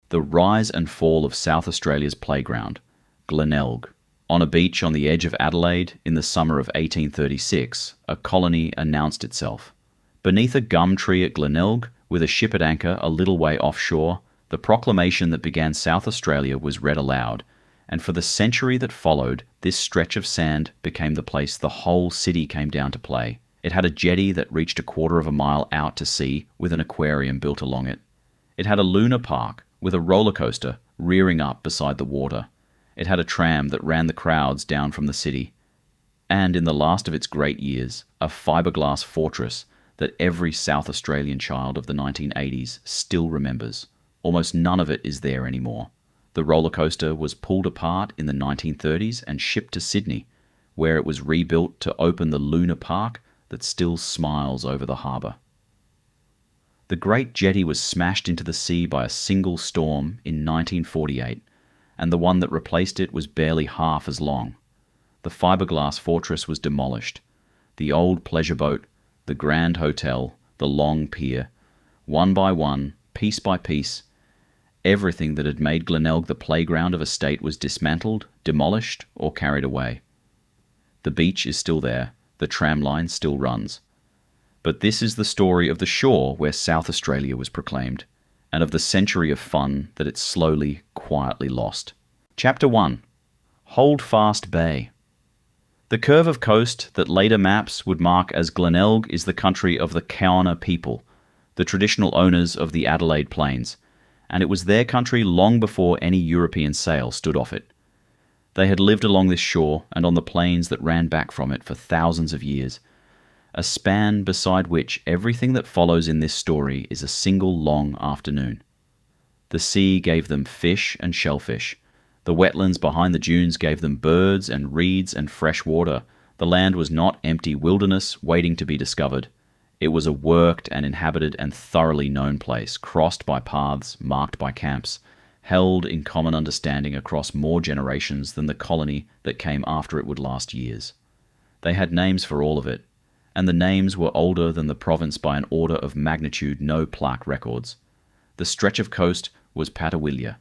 The rise and fall of South Australia's playground, Glenelg. On a beach on the edge of Adelaide in the summer of 1836, a colony announced itself. Beneath a gum tree at Glenelg, with a ship at anchor a little way offshore, the proclamation that began South Australia was read aloud, and for the century that followed, this stretch of sand became the place the whole city came down to play. It had a jetty that reached a quarter of a mile out to sea with an aquarium built along it. It had a lunar park with a roller coaster rearing up beside the water. It had a tram that ran the crowds down from the city. And in the last of its great years, a fibreglass fortress that every South Australian child of the 1980s still remembers. Almost none of it is there anymore. The roller coaster was pulled apart in the 1930s and shipped to Sydney, where it was rebuilt to open the lunar park that still smiles over the harbour. The great jetty was smashed into the sea by a single storm in 1948, and the one that replaced it was barely half as long. The fibreglass fortress was demolished. The old pleasure boat, the grand hotel, the long pier, one by one, piece by piece, everything that had made Glenelg the playground of a state was dismantled, demolished, or carried away. The beach is still there, the tram line still runs. But this is the story of the shore where South Australia was proclaimed, and of the century of fun that it slowly, quietly lost. Chapter 1. Holdfast Bay. The curve of coast that later maps would mark as Glenelg is the country of the Kaurna people, the traditional owners of the Adelaide Plains, and it was their country long before any European sail stood off it. They had lived along this shore and on the plains that ran back from it for thousands of years, a span beside which everything that follows in this story is a single long afternoon. The sea gave them fish and shellfish. The wetlands behind the dunes gave them birds and reeds and fresh water. The land was not empty wilderness waiting to be discovered. It was a worked and inhabited and thoroughly known place, crossed by paths, marked by camps, held in common understanding across more generations than the colony that came after it would last years. They had names for all of it, and the names were older than the province by an order of magnitude no plaque records. The stretch of coast was Patawilya.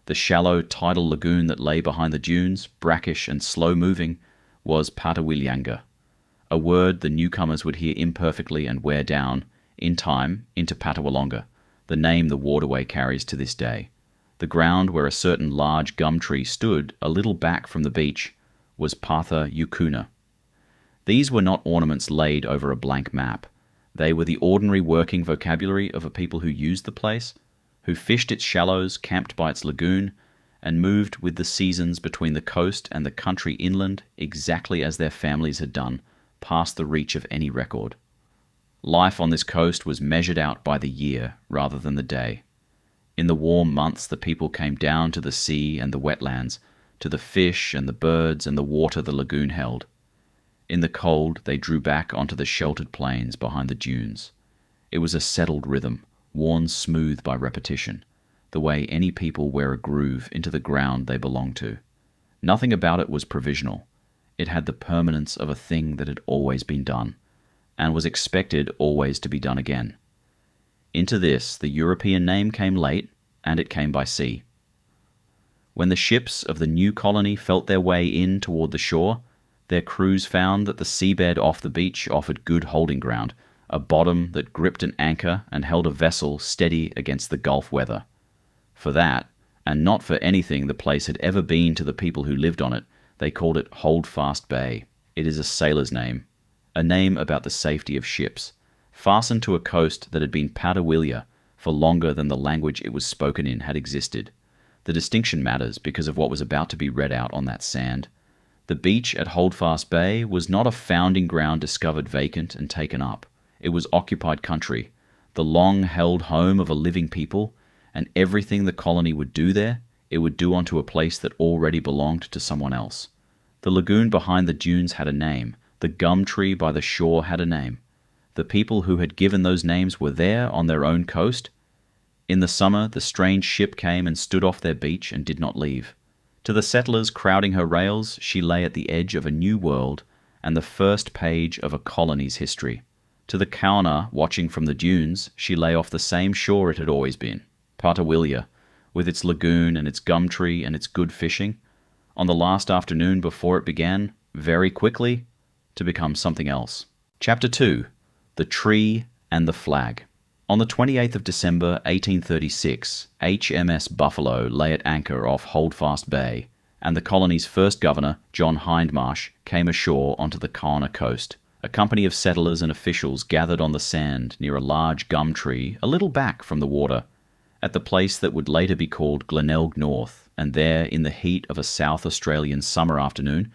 The shallow tidal lagoon that lay behind the dunes, brackish and slow-moving, was Patawilyanga, a word the newcomers would hear imperfectly and wear down, in time, into Patawalonga, the name the waterway carries to this day. The ground where a certain large gum tree stood, a little back from the beach, was Patha Yukuna. These were not ornaments laid over a blank map. They were the ordinary working vocabulary of a people who used the place, who fished its shallows, camped by its lagoon, and moved with the seasons between the coast and the country inland exactly as their families had done, past the reach of any record. Life on this coast was measured out by the year rather than the day. In the warm months the people came down to the sea and the wetlands, to the fish and the birds and the water the lagoon held. In the cold, they drew back onto the sheltered plains behind the dunes. It was a settled rhythm, worn smooth by repetition, the way any people wear a groove into the ground they belong to. Nothing about it was provisional. It had the permanence of a thing that had always been done, and was expected always to be done again. Into this, the European name came late, and it came by sea. When the ships of the new colony felt their way in toward the shore, their crews found that the seabed off the beach offered good holding ground, a bottom that gripped an anchor and held a vessel steady against the Gulf weather. For that, and not for anything the place had ever been to the people who lived on it, they called it Holdfast Bay. It is a sailor's name, a name about the safety of ships, fastened to a coast that had been Patawilya for longer than the language it was spoken in had existed. The distinction matters because of what was about to be read out on that sand. The beach at Holdfast Bay was not a founding ground discovered vacant and taken up. It was occupied country, the long-held home of a living people, and everything the colony would do there, it would do onto a place that already belonged to someone else. The lagoon behind the dunes had a name. The gum tree by the shore had a name. The people who had given those names were there on their own coast. In the summer, the strange ship came and stood off their beach and did not leave. To the settlers crowding her rails, she lay at the edge of a new world and the first page of a colony's history. To the Kaurna watching from the dunes, she lay off the same shore it had always been. Patawilya with its lagoon and its gum tree and its good fishing, on the last afternoon before it began, very quickly, to become something else. Chapter 2. The Tree and the Flag. On the 28th of December 1836, HMS Buffalo lay at anchor off Holdfast Bay, and the colony's first governor, John Hindmarsh, came ashore onto the Kaurna coast. A company of settlers and officials gathered on the sand near a large gum tree a little back from the water, at the place that would later be called Glenelg North, and there, in the heat of a South Australian summer afternoon,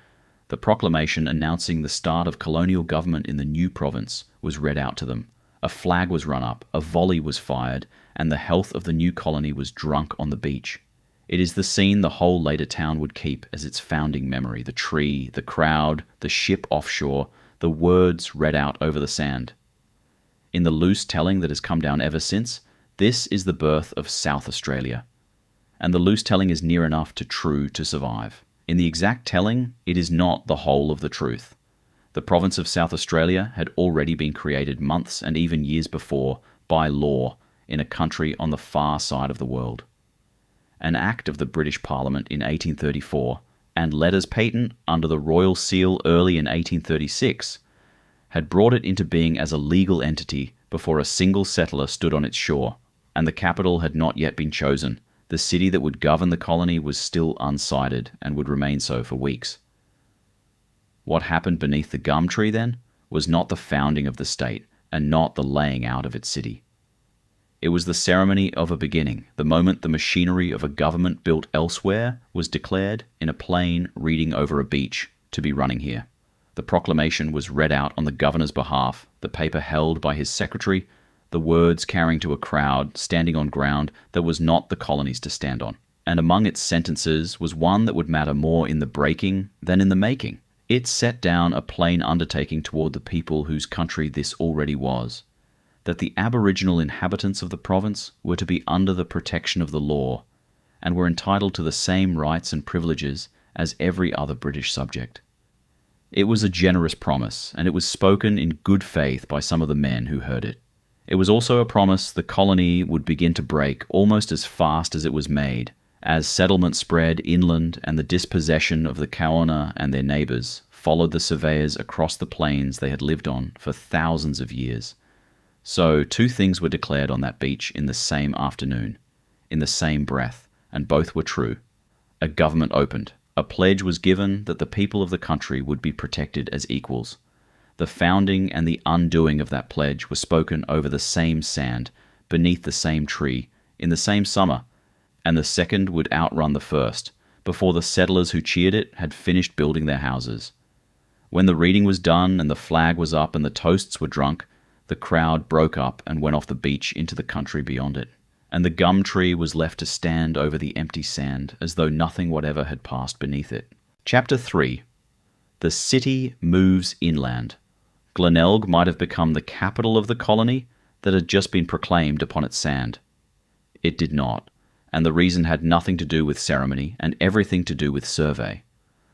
the proclamation announcing the start of colonial government in the new province was read out to them. A flag was run up, a volley was fired, and the health of the new colony was drunk on the beach. It is the scene the whole later town would keep as its founding memory: the tree, the crowd, the ship offshore, the words read out over the sand. In the loose telling that has come down ever since, this is the birth of South Australia. And the loose telling is near enough to true to survive. In the exact telling, it is not the whole of the truth. The province of South Australia had already been created months and even years before, by law, in a country on the far side of the world. An act of the British Parliament in 1834, and letters patent under the royal seal early in 1836, had brought it into being as a legal entity before a single settler stood on its shore, and the capital had not yet been chosen. The city that would govern the colony was still unsighted and would remain so for weeks. What happened beneath the gum tree, then, was not the founding of the state, and not the laying out of its city. It was the ceremony of a beginning, the moment the machinery of a government built elsewhere was declared in a plane reading over a beach to be running here. The proclamation was read out on the governor's behalf, the paper held by his secretary, the words carrying to a crowd standing on ground that was not the colony's to stand on. And among its sentences was one that would matter more in the breaking than in the making. It set down a plain undertaking toward the people whose country this already was, that the Aboriginal inhabitants of the province were to be under the protection of the law, and were entitled to the same rights and privileges as every other British subject. It was a generous promise, and it was spoken in good faith by some of the men who heard it. It was also a promise the colony would begin to break almost as fast as it was made, as settlement spread inland and the dispossession of the Kaurna and their neighbours followed the surveyors across the plains they had lived on for thousands of years. So 2 things were declared on that beach in the same afternoon, in the same breath, and both were true. A government opened. A pledge was given that the people of the country would be protected as equals. The founding and the undoing of that pledge were spoken over the same sand, beneath the same tree, in the same summer, and the second would outrun the first, before the settlers who cheered it had finished building their houses. When the reading was done and the flag was up and the toasts were drunk, the crowd broke up and went off the beach into the country beyond it, and the gum tree was left to stand over the empty sand as though nothing whatever had passed beneath it. Chapter 3. The city moves inland. Glenelg might have become the capital of the colony that had just been proclaimed upon its sand. It did not, and the reason had nothing to do with ceremony and everything to do with survey.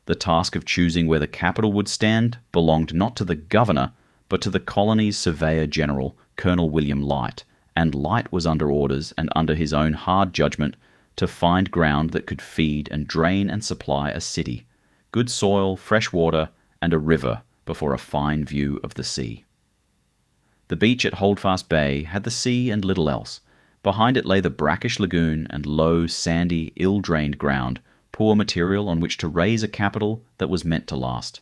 The task of choosing where the capital would stand belonged not to the governor, but to the colony's surveyor general, Colonel William Light, and Light was under orders and under his own hard judgment to find ground that could feed and drain and supply a city, good soil, fresh water, and a river before a fine view of the sea. The beach at Holdfast Bay had the sea and little else. Behind it lay the brackish lagoon and low, sandy, ill-drained ground, poor material on which to raise a capital that was meant to last.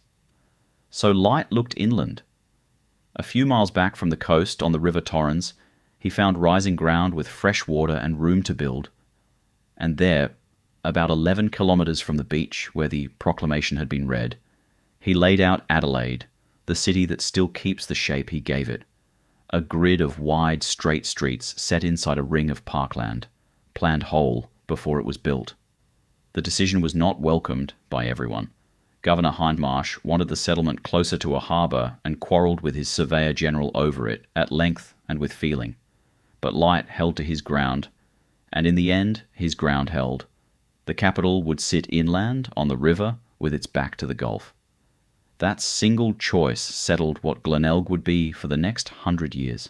So Light looked inland. A few miles back from the coast on the River Torrens, he found rising ground with fresh water and room to build. And there, about 11 kilometres from the beach where the proclamation had been read, he laid out Adelaide, the city that still keeps the shape he gave it, a grid of wide, straight streets set inside a ring of parkland, planned whole before it was built. The decision was not welcomed by everyone. Governor Hindmarsh wanted the settlement closer to a harbour and quarrelled with his surveyor general over it at length and with feeling. But Light held to his ground, and in the end his ground held. The capital would sit inland on the river with its back to the Gulf. That single choice settled what Glenelg would be for the next 100 years.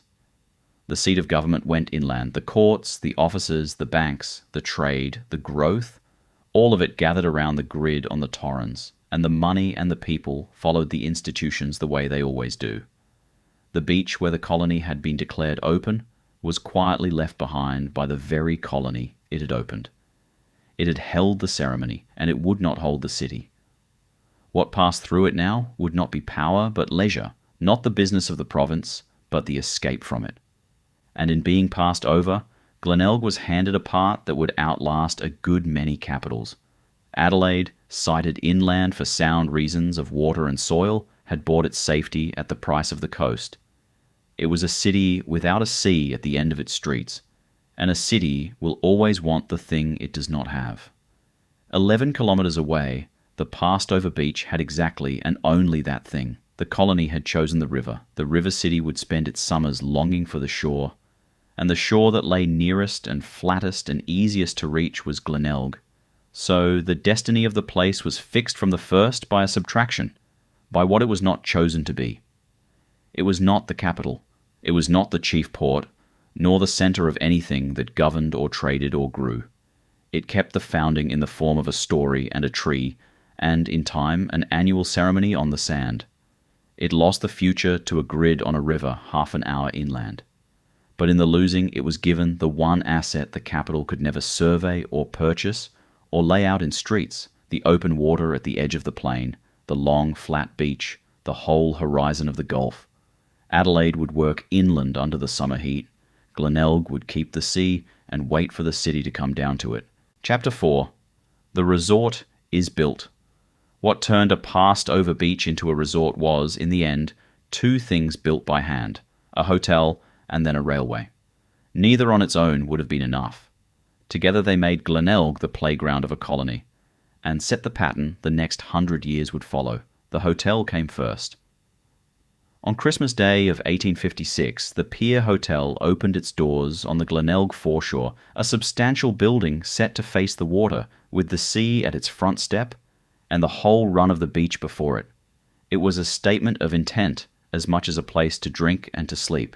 The seat of government went inland. The courts, the offices, the banks, the trade, the growth, all of it gathered around the grid on the Torrens, and the money and the people followed the institutions the way they always do. The beach where the colony had been declared open was quietly left behind by the very colony it had opened. It had held the ceremony, and it would not hold the city. What passed through it now would not be power, but leisure, not the business of the province, but the escape from it. And in being passed over, Glenelg was handed a part that would outlast a good many capitals. Adelaide, sited inland for sound reasons of water and soil, had bought its safety at the price of the coast. It was a city without a sea at the end of its streets, and a city will always want the thing it does not have. 11 kilometres away, the passed-over beach had exactly and only that thing. The colony had chosen the river. The river city would spend its summers longing for the shore, and the shore that lay nearest and flattest and easiest to reach was Glenelg. So the destiny of the place was fixed from the first by a subtraction, by what it was not chosen to be. It was not the capital. It was not the chief port, nor the centre of anything that governed or traded or grew. It kept the founding in the form of a story and a tree, and, in time, an annual ceremony on the sand. It lost the future to a grid on a river half an hour inland. But in the losing, it was given the one asset the capital could never survey or purchase or lay out in streets: the open water at the edge of the plain, the long, flat beach, the whole horizon of the Gulf. Adelaide would work inland under the summer heat. Glenelg would keep the sea and wait for the city to come down to it. Chapter 4. The resort is built. What turned a passed-over beach into a resort was, in the end, two things built by hand: a hotel and then a railway. Neither on its own would have been enough. Together they made Glenelg the playground of a colony, and set the pattern the next 100 years would follow. The hotel came first. On Christmas Day of 1856, the Pier Hotel opened its doors on the Glenelg foreshore, a substantial building set to face the water, with the sea at its front step and the whole run of the beach before it. It was a statement of intent as much as a place to drink and to sleep.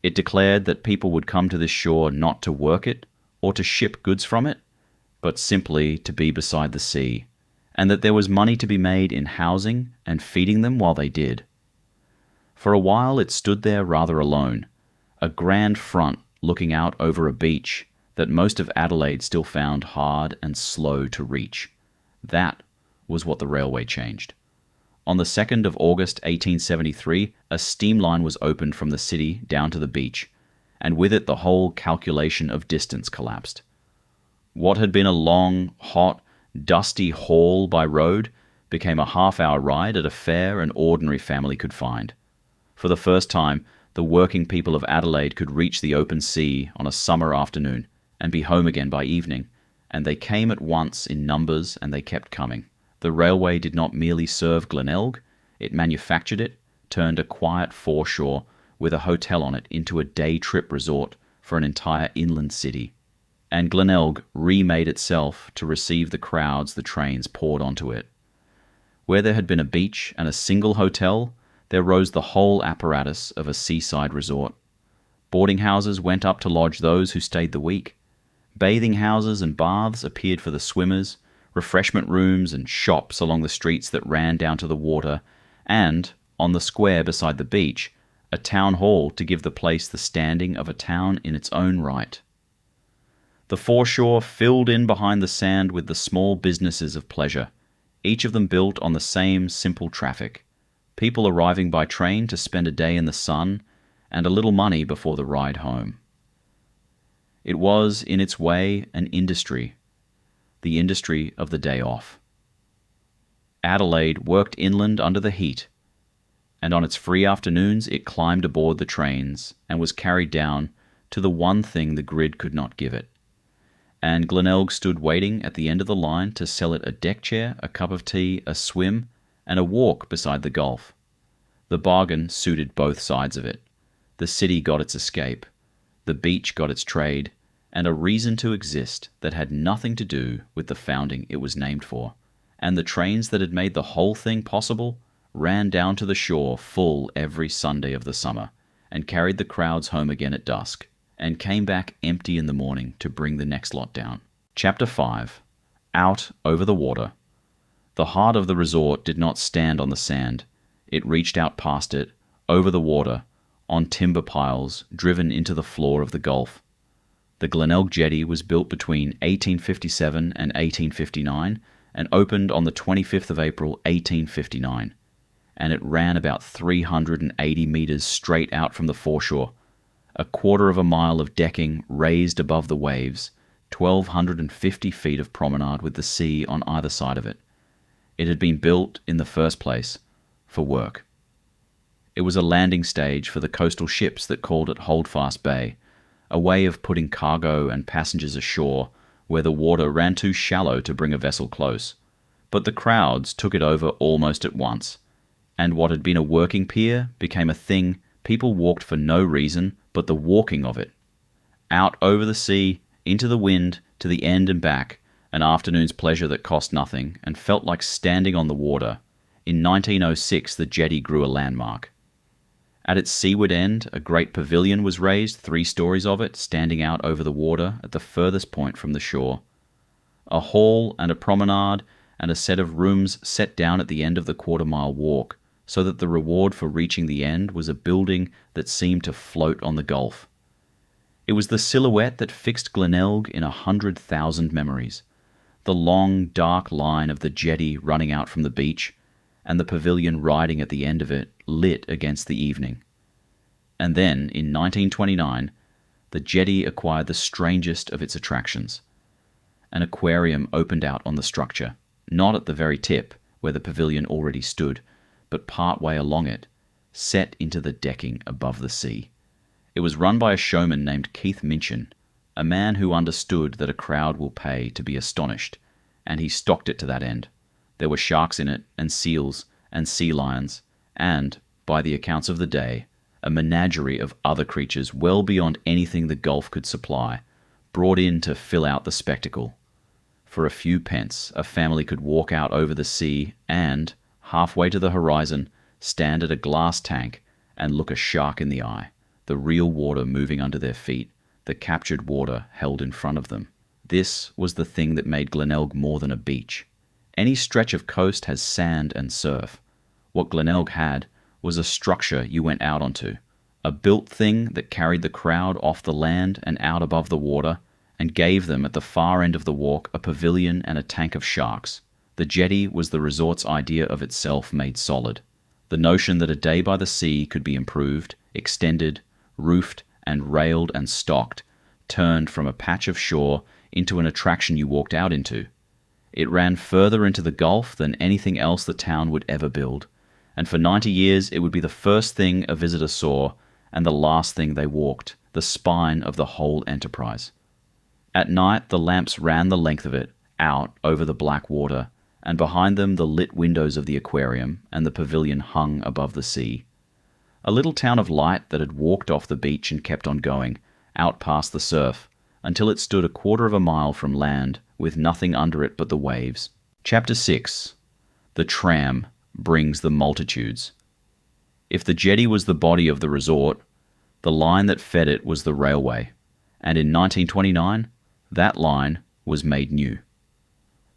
It declared that people would come to this shore not to work it or to ship goods from it, but simply to be beside the sea, and that there was money to be made in housing and feeding them while they did. For a while it stood there rather alone, a grand front looking out over a beach that most of Adelaide still found hard and slow to reach. That was what the railway changed. On the 2nd of August 1873, a steam line was opened from the city down to the beach, and with it the whole calculation of distance collapsed. What had been a long, hot, dusty haul by road became a half-hour ride at a fare an ordinary family could find. For the first time, the working people of Adelaide could reach the open sea on a summer afternoon and be home again by evening, and they came at once in numbers, and they kept coming. The railway did not merely serve Glenelg, it manufactured it, turned a quiet foreshore with a hotel on it into a day-trip resort for an entire inland city. And Glenelg remade itself to receive the crowds the trains poured onto it. Where there had been a beach and a single hotel, there rose the whole apparatus of a seaside resort. Boarding houses went up to lodge those who stayed the week. Bathing houses and baths appeared for the swimmers, refreshment rooms and shops along the streets that ran down to the water, and, on the square beside the beach, a town hall to give the place the standing of a town in its own right. The foreshore filled in behind the sand with the small businesses of pleasure, each of them built on the same simple traffic. People arriving by train to spend a day in the sun and a little money before the ride home. It was, in its way, an industry, the industry of the day off. Adelaide worked inland under the heat, and on its free afternoons it climbed aboard the trains and was carried down to the one thing the grid could not give it. And Glenelg stood waiting at the end of the line to sell it a deck chair, a cup of tea, a swim, and a walk beside the Gulf. The bargain suited both sides of it. The city got its escape, the beach got its trade, and a reason to exist that had nothing to do with the founding it was named for. And the trains that had made the whole thing possible ran down to the shore full every Sunday of the summer, and carried the crowds home again at dusk, and came back empty in the morning to bring the next lot down. Chapter 5. Out over the water. The heart of the resort did not stand on the sand. It reached out past it, over the water, on timber piles driven into the floor of the Gulf. The Glenelg jetty was built between 1857 and 1859 and opened on the 25th of April 1859, and it ran about 380 metres straight out from the foreshore, a quarter of a mile of decking raised above the waves, 1,250 feet of promenade with the sea on either side of it. It had been built, in the first place, for work. It was a landing stage for the coastal ships that called it Holdfast Bay, a way of putting cargo and passengers ashore where the water ran too shallow to bring a vessel close. But the crowds took it over almost at once, and what had been a working pier became a thing people walked for no reason but the walking of it. Out over the sea, into the wind, to the end and back, an afternoon's pleasure that cost nothing and felt like standing on the water. In 1906 the jetty grew a landmark. At its seaward end, a great pavilion was raised, 3 stories of it, standing out over the water at the furthest point from the shore. A hall and a promenade and a set of rooms set down at the end of the quarter-mile walk, so that the reward for reaching the end was a building that seemed to float on the Gulf. It was the silhouette that fixed Glenelg in 100,000 memories. The long, dark line of the jetty running out from the beach, and the pavilion riding at the end of it, lit against the evening. And then, in 1929, the jetty acquired the strangest of its attractions. An aquarium opened out on the structure, not at the very tip, where the pavilion already stood, but part way along it, set into the decking above the sea. It was run by a showman named Keith Minchin, a man who understood that a crowd will pay to be astonished, and he stocked it to that end. There were sharks in it, and seals, and sea lions, and, by the accounts of the day, a menagerie of other creatures well beyond anything the Gulf could supply, brought in to fill out the spectacle. For a few pence, a family could walk out over the sea and, halfway to the horizon, stand at a glass tank and look a shark in the eye, the real water moving under their feet, the captured water held in front of them. This was the thing that made Glenelg more than a beach. Any stretch of coast has sand and surf. What Glenelg had was a structure you went out onto, a built thing that carried the crowd off the land and out above the water, and gave them at the far end of the walk a pavilion and a tank of sharks. The jetty was the resort's idea of itself made solid. The notion that a day by the sea could be improved, extended, roofed and railed and stocked, turned from a patch of shore into an attraction you walked out into. It ran further into the Gulf than anything else the town would ever build, and for 90 years it would be the first thing a visitor saw and the last thing they walked, the spine of the whole enterprise. At night the lamps ran the length of it, out over the black water, and behind them the lit windows of the aquarium and the pavilion hung above the sea. A little town of light that had walked off the beach and kept on going, out past the surf, until it stood a quarter of a mile from land, with nothing under it but the waves. Chapter 6. The tram brings the multitudes. If the jetty was the body of the resort, the line that fed it was the railway, and in 1929, that line was made new.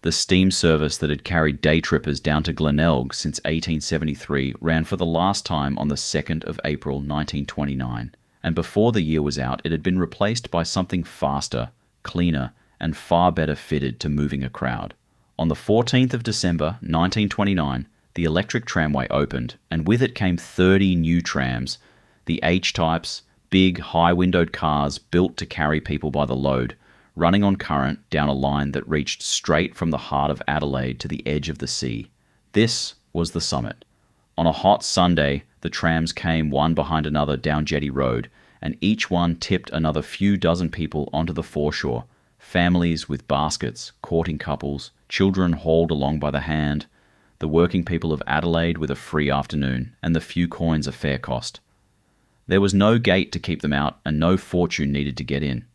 The steam service that had carried day trippers down to Glenelg since 1873 ran for the last time on the 2nd of April 1929, and before the year was out it had been replaced by something faster, cleaner, and far better fitted to moving a crowd. On the 14th of December 1929, the electric tramway opened, and with it came 30 new trams, the H-types, big, high-windowed cars built to carry people by the load, running on current down a line that reached straight from the heart of Adelaide to the edge of the sea. This was the summit. On a hot Sunday, the trams came one behind another down Jetty Road, and each one tipped another few dozen people onto the foreshore, families with baskets, courting couples, children hauled along by the hand, the working people of Adelaide with a free afternoon, and the few coins a fare cost. There was no gate to keep them out, and no fortune needed to get in.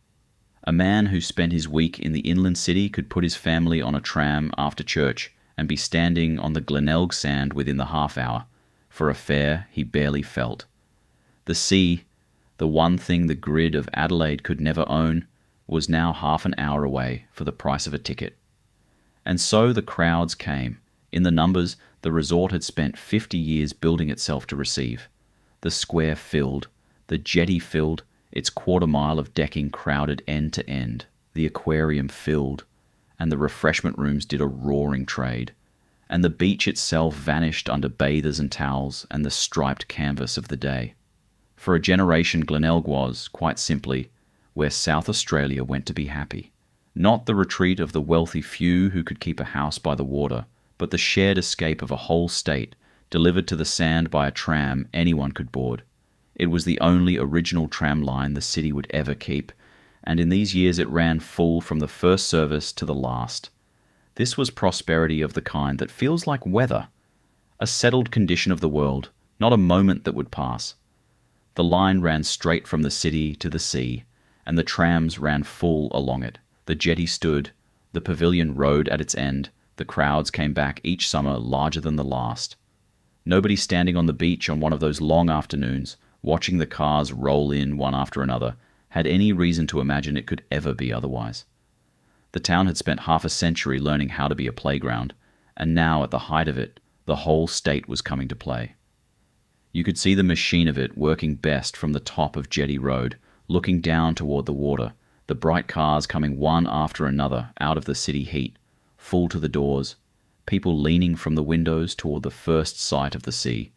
A man who spent his week in the inland city could put his family on a tram after church and be standing on the Glenelg sand within the half hour, for a fare he barely felt. The sea, the one thing the grid of Adelaide could never own, was now half an hour away for the price of a ticket. And so the crowds came, in the numbers the resort had spent 50 years building itself to receive. The square filled, the jetty filled, its quarter-mile of decking crowded end to end, the aquarium filled, and the refreshment rooms did a roaring trade, and the beach itself vanished under bathers and towels and the striped canvas of the day. For a generation, Glenelg was, quite simply, where South Australia went to be happy. Not the retreat of the wealthy few who could keep a house by the water, but the shared escape of a whole state, delivered to the sand by a tram anyone could board. It was the only original tram line the city would ever keep, and in these years it ran full from the first service to the last. This was prosperity of the kind that feels like weather, a settled condition of the world, not a moment that would pass. The line ran straight from the city to the sea, and the trams ran full along it. The jetty stood, the pavilion rode at its end, the crowds came back each summer larger than the last. Nobody standing on the beach on one of those long afternoons, watching the cars roll in one after another, had any reason to imagine it could ever be otherwise. The town had spent half a century learning how to be a playground, and now at the height of it, the whole state was coming to play. You could see the machine of it working best from the top of Jetty Road, looking down toward the water, the bright cars coming one after another out of the city heat, full to the doors, people leaning from the windows toward the first sight of the sea.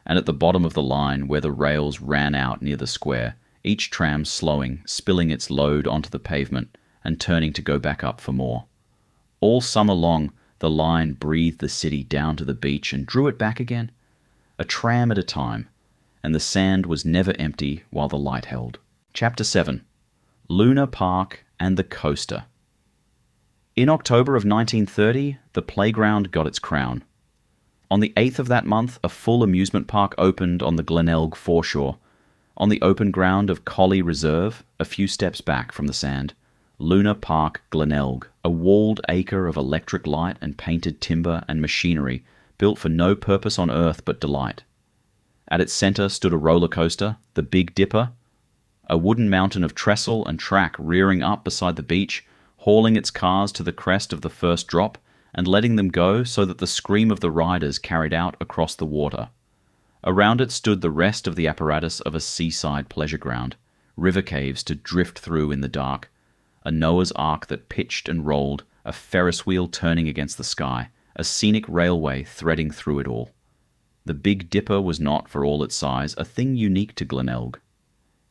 And at the bottom of the line, where the rails ran out near the square, each tram slowing, spilling its load onto the pavement, and turning to go back up for more. All summer long, the line breathed the city down to the beach and drew it back again, a tram at a time, and the sand was never empty while the light held. Chapter 7. Luna Park and the Coaster. In October of 1930, the playground got its crown. On the 8th of that month, a full amusement park opened on the Glenelg foreshore, on the open ground of Collie Reserve, a few steps back from the sand. Luna Park, Glenelg, a walled acre of electric light and painted timber and machinery built for no purpose on earth but delight. At its center stood a roller coaster, the Big Dipper, a wooden mountain of trestle and track rearing up beside the beach, hauling its cars to the crest of the first drop and letting them go so that the scream of the riders carried out across the water. Around it stood the rest of the apparatus of a seaside pleasure ground, river caves to drift through in the dark, a Noah's Ark that pitched and rolled, a Ferris wheel turning against the sky, a scenic railway threading through it all. The Big Dipper was not, for all its size, a thing unique to Glenelg.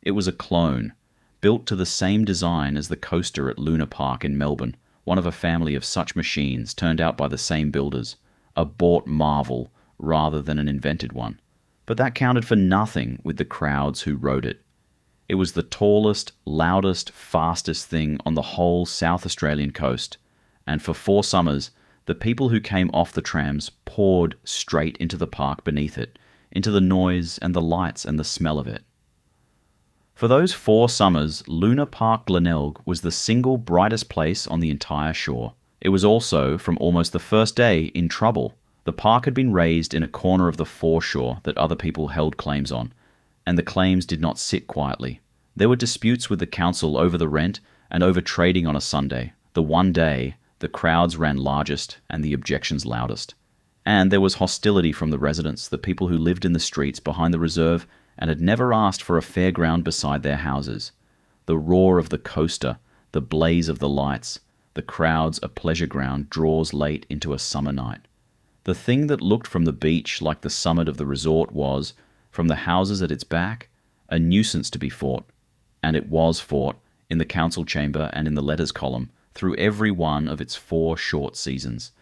It was a clone, built to the same design as the coaster at Luna Park in Melbourne, one of a family of such machines turned out by the same builders, a bought marvel rather than an invented one. But that counted for nothing with the crowds who rode it. It was the tallest, loudest, fastest thing on the whole South Australian coast, and for 4 summers, the people who came off the trams poured straight into the park beneath it, into the noise and the lights and the smell of it. For those 4 summers, Luna Park Glenelg was the single brightest place on the entire shore. It was also, from almost the first day, in trouble. The park had been raised in a corner of the foreshore that other people held claims on, and the claims did not sit quietly. There were disputes with the council over the rent and over trading on a Sunday, the one day the crowds ran largest and the objections loudest. And there was hostility from the residents, the people who lived in the streets behind the reserve and had never asked for a fairground beside their houses. The roar of the coaster, the blaze of the lights, the crowds a pleasure ground draws late into a summer night. The thing that looked from the beach like the summit of the resort was, from the houses at its back, a nuisance to be fought. And it was fought, in the council chamber and in the letters column, through every one of its 4 short seasons.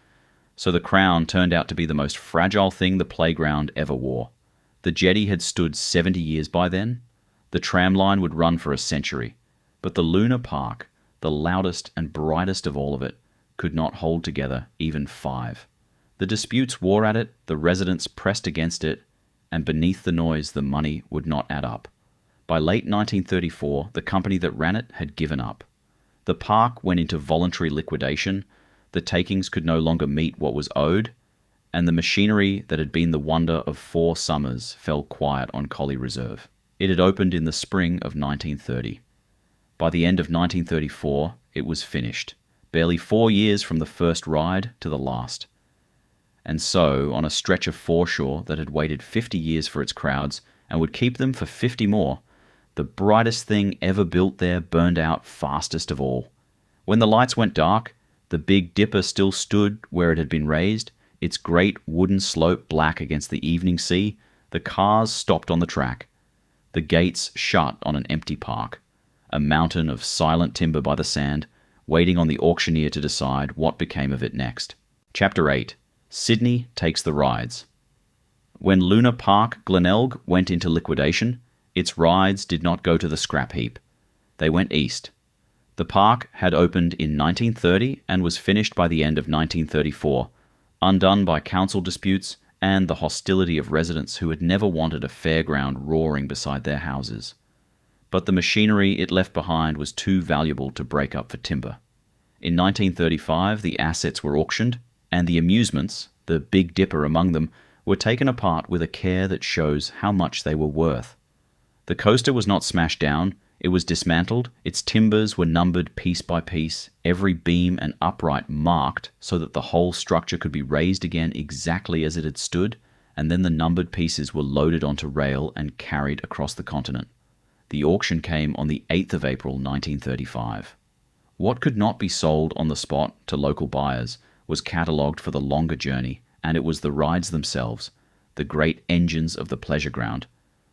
So the crown turned out to be the most fragile thing the playground ever wore. The jetty had stood 70 years by then. The tram line would run for a century. But the Luna Park, the loudest and brightest of all of it, could not hold together even 5. The disputes wore at it, the residents pressed against it, and beneath the noise the money would not add up. By late 1934, the company that ran it had given up. The park went into voluntary liquidation, the takings could no longer meet what was owed, and the machinery that had been the wonder of 4 summers fell quiet on Collie Reserve. It had opened in the spring of 1930. By the end of 1934, it was finished, barely 4 years from the first ride to the last. And so, on a stretch of foreshore that had waited 50 years for its crowds and would keep them for 50 more, the brightest thing ever built there burned out fastest of all. When the lights went dark, the Big Dipper still stood where it had been raised, its great wooden slope black against the evening sea. The cars stopped on the track. The gates shut on an empty park, a mountain of silent timber by the sand, waiting on the auctioneer to decide what became of it next. Chapter 8. Sydney takes the rides. When Luna Park Glenelg went into liquidation, its rides did not go to the scrap heap. They went east. The park had opened in 1930 and was finished by the end of 1934, undone by council disputes and the hostility of residents who had never wanted a fairground roaring beside their houses. But the machinery it left behind was too valuable to break up for timber. In 1935, the assets were auctioned, and the amusements, the Big Dipper among them, were taken apart with a care that shows how much they were worth. The coaster was not smashed down, it was dismantled, its timbers were numbered piece by piece, every beam and upright marked so that the whole structure could be raised again exactly as it had stood, and then the numbered pieces were loaded onto rail and carried across the continent. The auction came on the 8th of April 1935. What could not be sold on the spot to local buyers was catalogued for the longer journey, and it was the rides themselves, the great engines of the pleasure ground,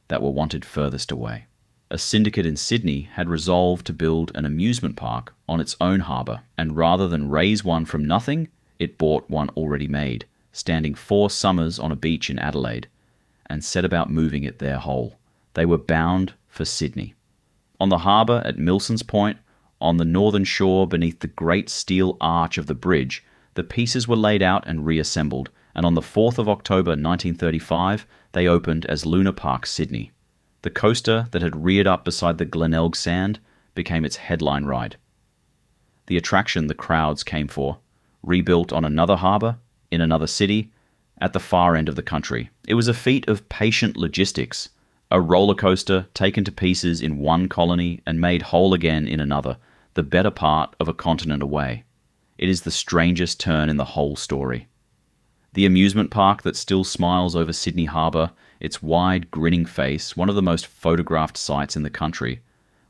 that were wanted furthest away. A syndicate in Sydney had resolved to build an amusement park on its own harbour, and rather than raise one from nothing, it bought one already made, standing 4 summers on a beach in Adelaide, and set about moving it there whole. They were bound for Sydney. On the harbour at Milson's Point, on the northern shore beneath the great steel arch of the bridge, the pieces were laid out and reassembled, and on the 4th of October 1935, they opened as Luna Park Sydney. The coaster that had reared up beside the Glenelg sand became its headline ride. The attraction the crowds came for, rebuilt on another harbour, in another city, at the far end of the country. It was a feat of patient logistics, a roller coaster taken to pieces in one colony and made whole again in another, the better part of a continent away. It is the strangest turn in the whole story. The amusement park that still smiles over Sydney Harbour, its wide, grinning face, one of the most photographed sights in the country,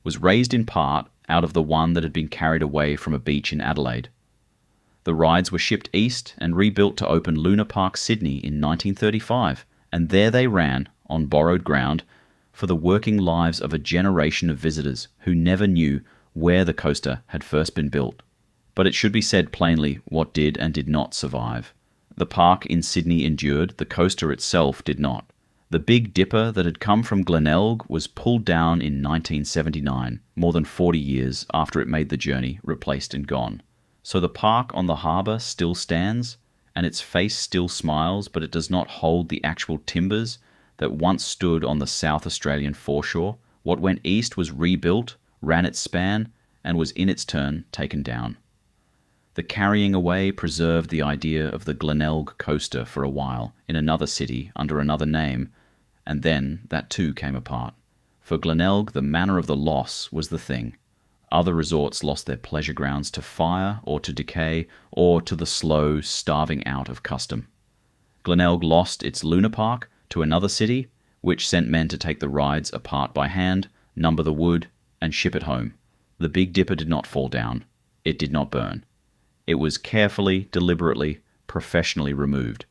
was raised in part out of the one that had been carried away from a beach in Adelaide. The rides were shipped east and rebuilt to open Luna Park Sydney in 1935, and there they ran, on borrowed ground, for the working lives of a generation of visitors who never knew where the coaster had first been built. But it should be said plainly what did and did not survive. The park in Sydney endured, the coaster itself did not. The Big Dipper that had come from Glenelg was pulled down in 1979, more than 40 years after it made the journey, replaced and gone. So the park on the harbour still stands, and its face still smiles, but it does not hold the actual timbers that once stood on the South Australian foreshore. What went east was rebuilt, ran its span, and was in its turn taken down. The carrying away preserved the idea of the Glenelg coaster for a while, in another city, under another name, and then that too came apart. For Glenelg, the manner of the loss was the thing. Other resorts lost their pleasure grounds to fire, or to decay, or to the slow starving out of custom. Glenelg lost its Luna Park to another city, which sent men to take the rides apart by hand, number the wood, and ship it home. The Big Dipper did not fall down. It did not burn. It was carefully, deliberately, professionally removed.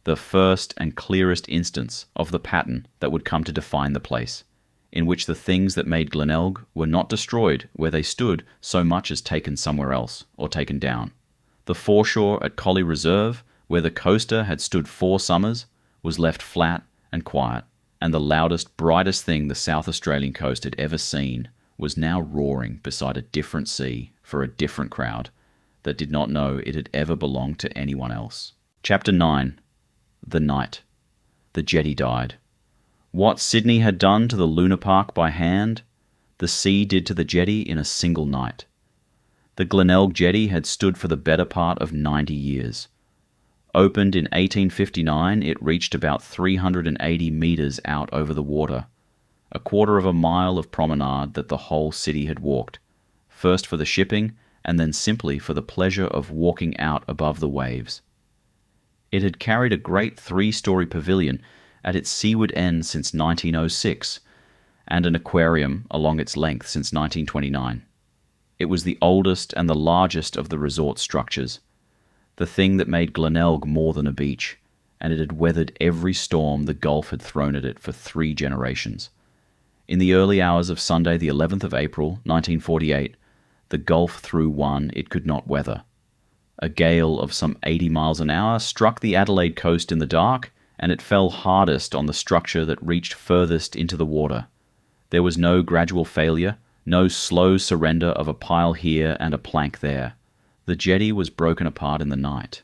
The first and clearest instance of the pattern that would come to define the place, in which the things that made Glenelg were not destroyed where they stood so much as taken somewhere else, or taken down. The foreshore at Collie Reserve, where the coaster had stood 4 summers, was left flat and quiet, and the loudest, brightest thing the South Australian coast had ever seen was now roaring beside a different sea for a different crowd that did not know it had ever belonged to anyone else. Chapter 9. The Night. The jetty died. What Sydney had done to the Luna Park by hand, the sea did to the jetty in a single night. The Glenelg jetty had stood for the better part of 90 years. Opened in 1859, it reached about 380 metres out over the water, a quarter of a mile of promenade that the whole city had walked, first for the shipping and then simply for the pleasure of walking out above the waves. It had carried a great 3-story pavilion at its seaward end since 1906, and an aquarium along its length since 1929. It was the oldest and the largest of the resort structures, the thing that made Glenelg more than a beach, and it had weathered every storm the Gulf had thrown at it for 3 generations. In the early hours of Sunday the 11th of April, 1948, the Gulf threw one it could not weather. A gale of some 80 miles an hour struck the Adelaide coast in the dark, and it fell hardest on the structure that reached furthest into the water. There was no gradual failure, no slow surrender of a pile here and a plank there. The jetty was broken apart in the night.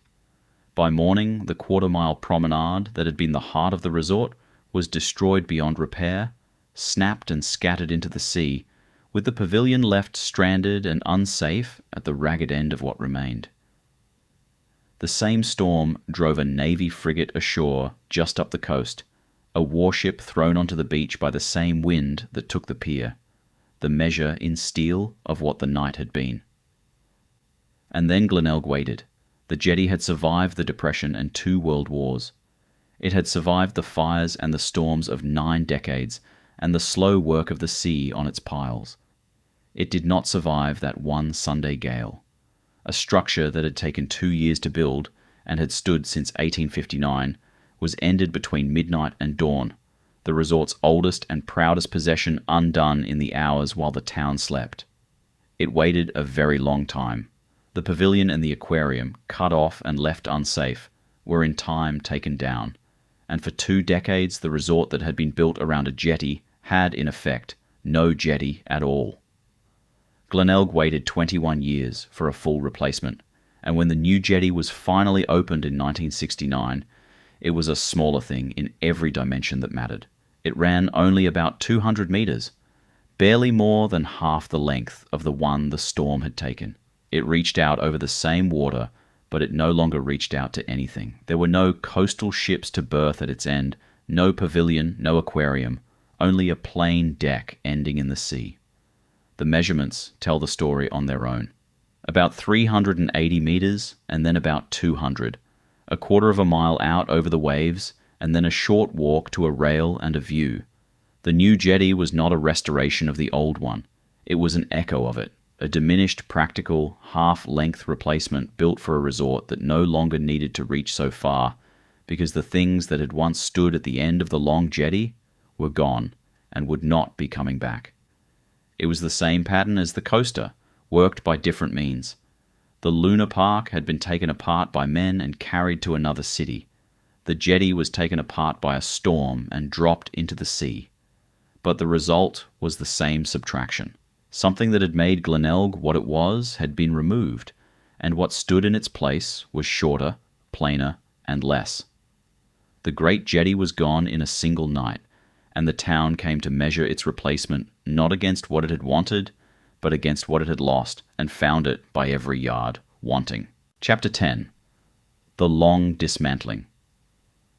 By morning, the quarter-mile promenade that had been the heart of the resort was destroyed beyond repair, snapped and scattered into the sea, with the pavilion left stranded and unsafe at the ragged end of what remained. The same storm drove a Navy frigate ashore just up the coast, a warship thrown onto the beach by the same wind that took the pier, the measure in steel of what the night had been. And then Glenelg waited. The jetty had survived the Depression and 2 world wars. It had survived the fires and the storms of 9 decades and the slow work of the sea on its piles. It did not survive that one Sunday gale. A structure that had taken 2 years to build and had stood since 1859 was ended between midnight and dawn, the resort's oldest and proudest possession undone in the hours while the town slept. It waited a very long time. The pavilion and the aquarium, cut off and left unsafe, were in time taken down, and for 2 decades the resort that had been built around a jetty had, in effect, no jetty at all. Glenelg waited 21 years for a full replacement, and when the new jetty was finally opened in 1969, it was a smaller thing in every dimension that mattered. It ran only about 200 meters, barely more than half the length of the one the storm had taken. It reached out over the same water, but it no longer reached out to anything. There were no coastal ships to berth at its end, no pavilion, no aquarium, only a plain deck ending in the sea. The measurements tell the story on their own. About 380 meters, and then about 200. A quarter of a mile out over the waves, and then a short walk to a rail and a view. The new jetty was not a restoration of the old one. It was an echo of it, a diminished, practical, half-length replacement built for a resort that no longer needed to reach so far, because the things that had once stood at the end of the long jetty were gone and would not be coming back. It was the same pattern as the coaster, worked by different means. The Luna Park had been taken apart by men and carried to another city. The jetty was taken apart by a storm and dropped into the sea. But the result was the same subtraction. Something that had made Glenelg what it was had been removed, and what stood in its place was shorter, plainer, and less. The great jetty was gone in a single night, and the town came to measure its replacement not against what it had wanted, but against what it had lost, and found it by every yard wanting. Chapter 10. The Long Dismantling.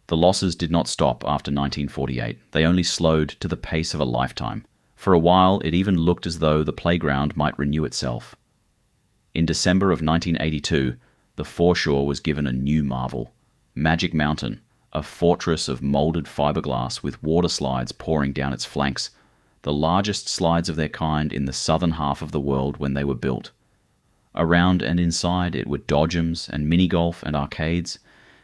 The losses did not stop after 1948. They only slowed to the pace of a lifetime. For a while, it even looked as though the playground might renew itself. In December of 1982, the foreshore was given a new marvel. Magic Mountain, a fortress of molded fibreglass with water slides pouring down its flanks, the largest slides of their kind in the southern half of the world when they were built. Around and inside it were dodgems and mini-golf and arcades,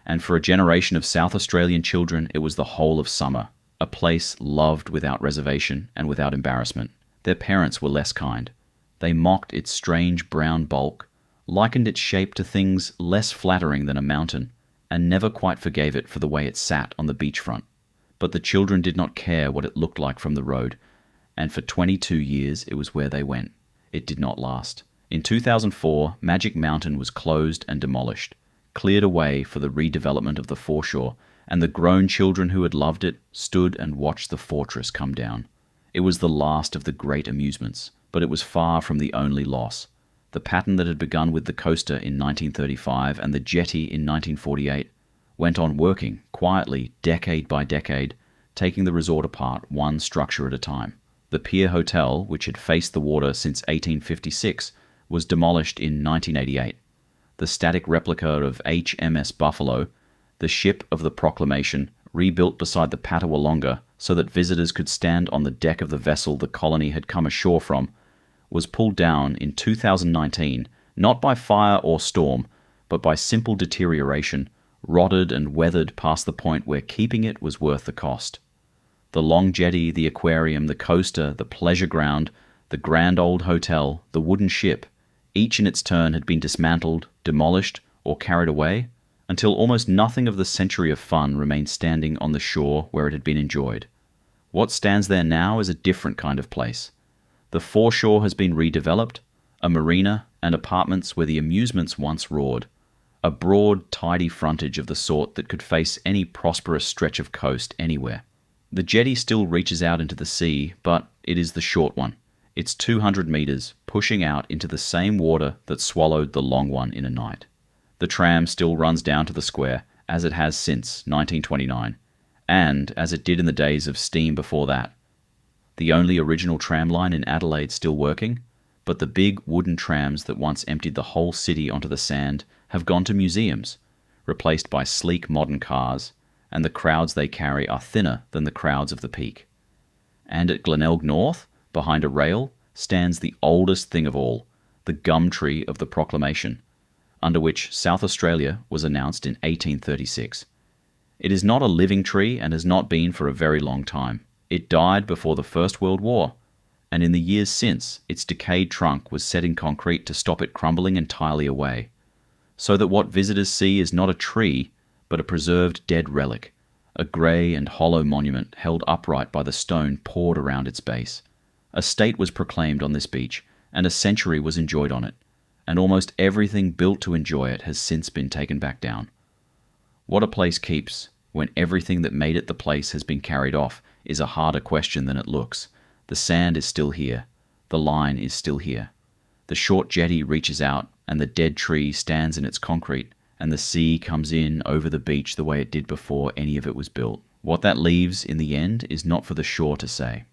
and for a generation of South Australian children it was the whole of summer, a place loved without reservation and without embarrassment. Their parents were less kind. They mocked its strange brown bulk, likened its shape to things less flattering than a mountain, and never quite forgave it for the way it sat on the beachfront. But the children did not care what it looked like from the road, and for 22 years it was where they went. It did not last. In 2004, Magic Mountain was closed and demolished, cleared away for the redevelopment of the foreshore, and the grown children who had loved it stood and watched the fortress come down. It was the last of the great amusements, but it was far from the only loss. The pattern that had begun with the coaster in 1935 and the jetty in 1948 went on working quietly decade by decade, taking the resort apart one structure at a time. The Pier Hotel, which had faced the water since 1856, was demolished in 1988. The static replica of HMS Buffalo, the ship of the Proclamation, rebuilt beside the Patawalonga so that visitors could stand on the deck of the vessel the colony had come ashore from, was pulled down in 2019, not by fire or storm, but by simple deterioration, rotted and weathered past the point where keeping it was worth the cost. The long jetty, the aquarium, the coaster, the pleasure ground, the grand old hotel, the wooden ship, each in its turn had been dismantled, demolished, or carried away, until almost nothing of the century of fun remained standing on the shore where it had been enjoyed. What stands there now is a different kind of place. The foreshore has been redeveloped, a marina and apartments where the amusements once roared, a broad, tidy frontage of the sort that could face any prosperous stretch of coast anywhere. The jetty still reaches out into the sea, but it is the short one. It's 200 metres, pushing out into the same water that swallowed the long one in a night. The tram still runs down to the square, as it has since 1929, and as it did in the days of steam before that. The only original tram line in Adelaide still working, but the big wooden trams that once emptied the whole city onto the sand have gone to museums, replaced by sleek modern cars, and the crowds they carry are thinner than the crowds of the peak. And at Glenelg North, behind a rail, stands the oldest thing of all, the gum tree of the Proclamation, under which South Australia was announced in 1836. It is not a living tree and has not been for a very long time. It died before the First World War, and in the years since, its decayed trunk was set in concrete to stop it crumbling entirely away, so that what visitors see is not a tree, but a preserved dead relic, a grey and hollow monument held upright by the stone poured around its base. A state was proclaimed on this beach, and a century was enjoyed on it, and almost everything built to enjoy it has since been taken back down. What a place keeps, when everything that made it the place has been carried off, is a harder question than it looks. The sand is still here. The line is still here. The short jetty reaches out, and the dead tree stands in its concrete, and the sea comes in over the beach the way it did before any of it was built. What that leaves in the end is not for the shore to say.